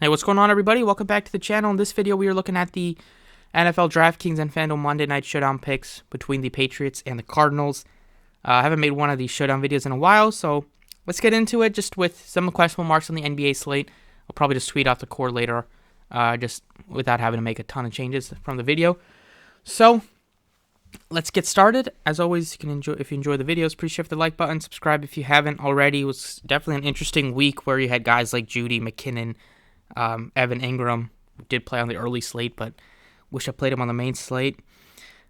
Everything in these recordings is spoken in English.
Hey, what's going on, everybody? Welcome back to the channel. In this video, we are looking at the NFL Draftkings and Fanduel Monday Night Showdown picks between the Patriots and the Cardinals. I haven't made one of these showdown videos in a while, so let's get into it just with some questionable marks on the NBA slate. I'll probably just tweet out the core later, just without having to make a ton of changes from the video. So let's get started. As always, you can if you enjoy the videos, please hit the like button, subscribe if you haven't already. It was definitely an interesting week where you had guys like Judy, McKinnon, Evan Ingram did play on the early slate, but wish I played him on the main slate.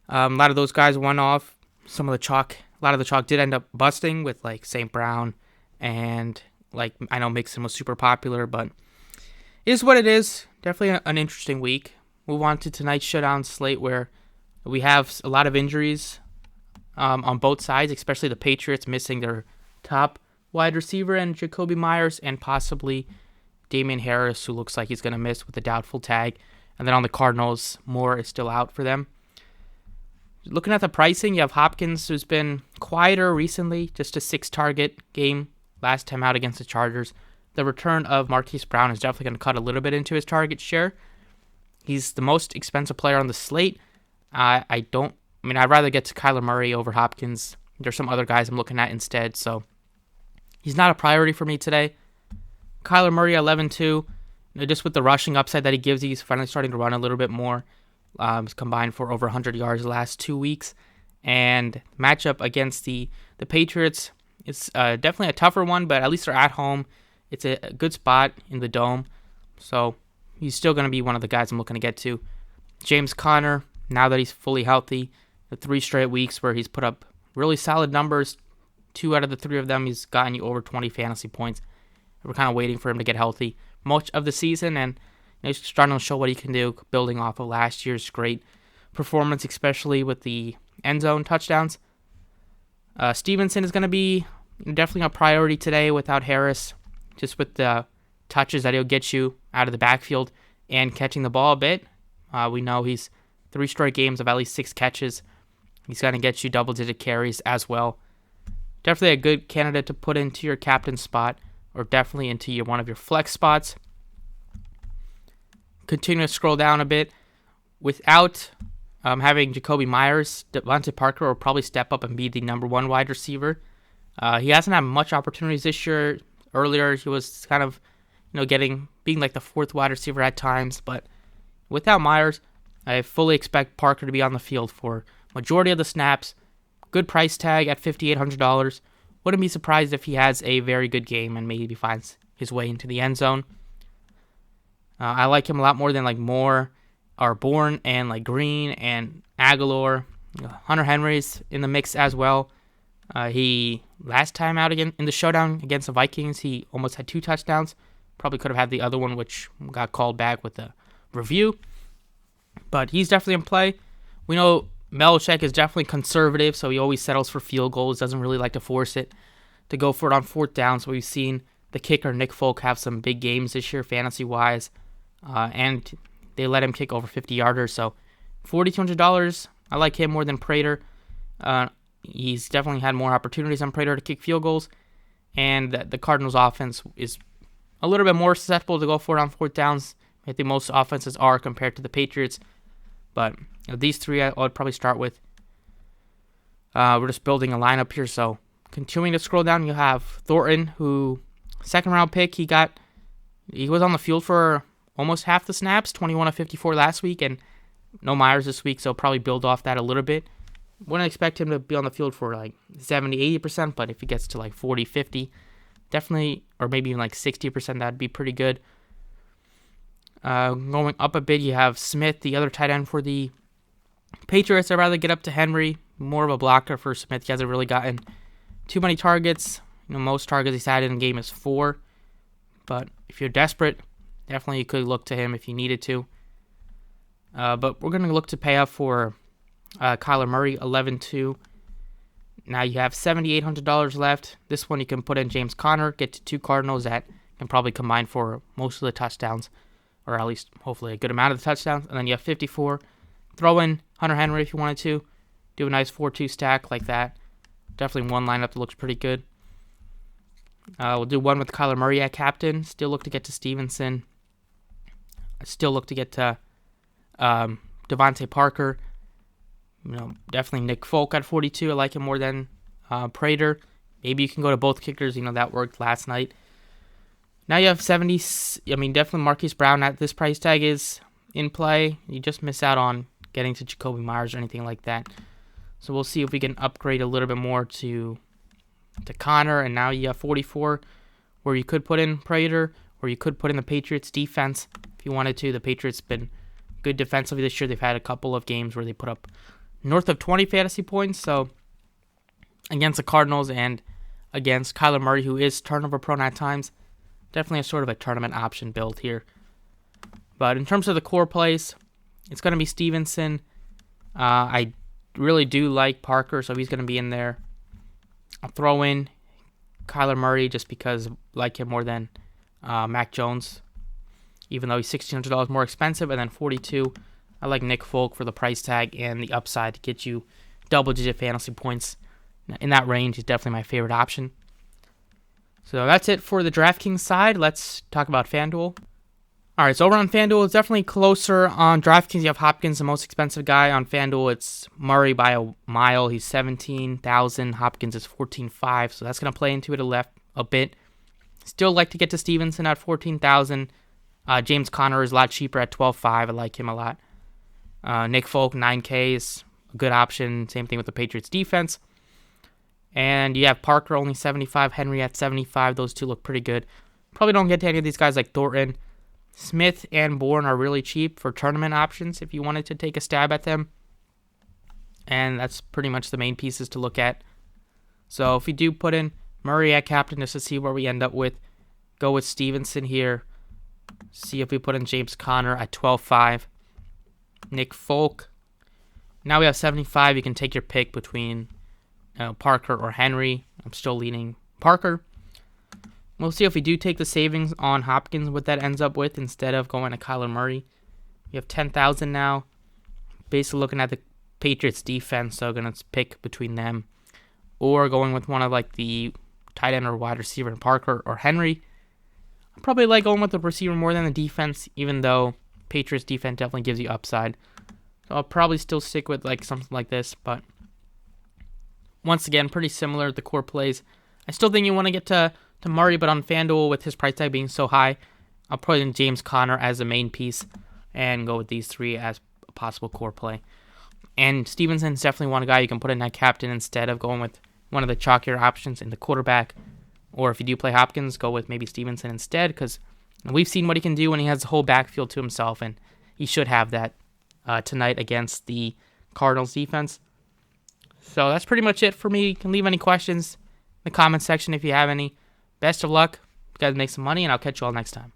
A lot of those guys went off. A lot of the chalk did end up busting with like St. Brown, and like I know Mixon was super popular, but it is what it is. Definitely an interesting week. Move on to tonight's showdown slate where we have a lot of injuries on both sides, especially the Patriots missing their top wide receiver and Jacoby Myers, and possibly Damian Harris, who looks like he's going to miss with a doubtful tag. And then on the Cardinals, Moore is still out for them. Looking at the pricing, you have Hopkins, who's been quieter recently, just a 6-target game last time out against the Chargers. The return of Marquise Brown is definitely going to cut a little bit into his target share. He's the most expensive player on the slate. I'd rather get to Kyler Murray over Hopkins. There's some other guys I'm looking at instead, so he's not a priority for me today. Kyler Murray, 11-2. Just with the rushing upside that he gives, he's finally starting to run a little bit more. He's combined for over 100 yards the last 2 weeks. And matchup against the Patriots, it's definitely a tougher one, but at least they're at home. It's a good spot in the Dome. So he's still going to be one of the guys I'm looking to get to. James Conner, now that he's fully healthy, the 3 straight weeks where he's put up really solid numbers. 2 out of the 3 of them, he's gotten you over 20 fantasy points. We're kind of waiting for him to get healthy much of the season, and he's starting to show what he can do, building off of last year's great performance, especially with the end zone touchdowns. Stevenson is going to be definitely a priority today without Harris, just with the touches that he'll get you out of the backfield and catching the ball a bit. We know he's 3 straight games of at least 6 catches. He's going to get you double-digit carries as well. Definitely a good candidate to put into your captain spot, or definitely into one of your flex spots. Continue to scroll down a bit. Without having Jacoby Myers, Devontae Parker will probably step up and be the number 1 wide receiver. He hasn't had much opportunities this year. Earlier, he was kind of, being like the 4th wide receiver at times. But without Myers, I fully expect Parker to be on the field for majority of the snaps. Good price tag at $5,800. Wouldn't be surprised if he has a very good game and maybe finds his way into the end zone. I like him a lot more than like Moore or Bourne and like Green and Aguilar. Hunter Henry's in the mix as well. He last time out again in the showdown against the Vikings, he almost had 2 touchdowns. Probably could have had the other one, which got called back with the review. But he's definitely in play. We know Belichick is definitely conservative, so he always settles for field goals, doesn't really like to force it to go for it on 4th down. So we've seen the kicker, Nick Folk, have some big games this year, fantasy-wise, and they let him kick over 50-yarders. So $4,200, I like him more than Prater. He's definitely had more opportunities on Prater to kick field goals, and the Cardinals' offense is a little bit more susceptible to go for it on 4th downs. I think most offenses are compared to the Patriots, but these 3 I would probably start with. We're just building a lineup here, so continuing to scroll down, you have Thornton, who 2nd-round pick. He was on the field for almost half the snaps, 21 of 54 last week, and no Myers this week, so probably build off that a little bit. Wouldn't expect him to be on the field for like 70-80%, but if he gets to like 40-50, definitely, or maybe even like 60%, that'd be pretty good. Going up a bit, you have Smith, the other tight end for the Patriots. I'd rather get up to Henry, more of a blocker for Smith. He hasn't really gotten too many targets. Most targets he's had in a game is 4. But if you're desperate, definitely you could look to him if you needed to. But we're going to look to pay up for Kyler Murray, 11-2. Now you have $7,800 left. This one you can put in James Conner, get to 2 Cardinals that can probably combine for most of the touchdowns, or at least hopefully a good amount of the touchdowns. And then you have 54. Throw in Hunter Henry if you wanted to. Do a nice 4-2 stack like that. Definitely one lineup that looks pretty good. We'll do one with Kyler Murray at captain. Still look to get to Stevenson. I still look to get to Devontae Parker. Definitely Nick Folk at 42. I like him more than Prater. Maybe you can go to both kickers. That worked last night. Now you have 70. Definitely Marquise Brown at this price tag is in play. You just miss out on getting to Jacoby Myers or anything like that. So we'll see if we can upgrade a little bit more to Connor. And now you have 44, where you could put in Prater, or you could put in the Patriots defense if you wanted to. The Patriots been good defensively this year. They've had a couple of games where they put up north of 20 fantasy points. So against the Cardinals and against Kyler Murray, who is turnover prone at times, definitely a sort of a tournament option build here. But in terms of the core plays, it's going to be Stevenson. I really do like Parker, so he's going to be in there. I'll throw in Kyler Murray just because I like him more than Mac Jones, even though he's $1,600 more expensive. And then 42, I like Nick Folk for the price tag and the upside to get you double-digit fantasy points. In that range, he's definitely my favorite option. So that's it for the DraftKings side. Let's talk about FanDuel. All right, so over on FanDuel, it's definitely closer. On DraftKings, you have Hopkins, the most expensive guy. On FanDuel, it's Murray by a mile. He's $17,000. Hopkins is $14,500, so that's going to play into it a bit. Still like to get to Stevenson at $14,000. James Conner is a lot cheaper at $12,500. I like him a lot. Nick Folk, $9,000 is a good option. Same thing with the Patriots defense. And you have Parker only $75,000, Henry at $75,000. Those two look pretty good. Probably don't get to any of these guys like Thornton. Smith and Bourne are really cheap for tournament options if you wanted to take a stab at them. And that's pretty much the main pieces to look at. So if we do put in Murray at captain just to see where we end up with, go with Stevenson here. See if we put in James Conner at $12,500. Nick Folk. Now we have $75,000. You can take your pick between Parker or Henry. I'm still leaning Parker. We'll see if we do take the savings on Hopkins, what that ends up with instead of going to Kyler Murray. You have $10,000 now. Basically looking at the Patriots defense, so going to pick between them. Or going with one of like the tight end or wide receiver, Parker or Henry. I probably like going with the receiver more than the defense, even though Patriots defense definitely gives you upside. So I'll probably still stick with like something like this, but once again, pretty similar to the core plays. I still think you want to get to Murray, but on FanDuel with his price tag being so high, I'll put in James Conner as the main piece and go with these three as a possible core play. And Stevenson's definitely one guy you can put in that captain instead of going with one of the chalkier options in the quarterback. Or if you do play Hopkins, go with maybe Stevenson instead, because we've seen what he can do when he has the whole backfield to himself, and he should have that tonight against the Cardinals defense. So that's pretty much it for me. You can leave any questions in the comments section if you have any. Best of luck. You guys make some money, and I'll catch you all next time.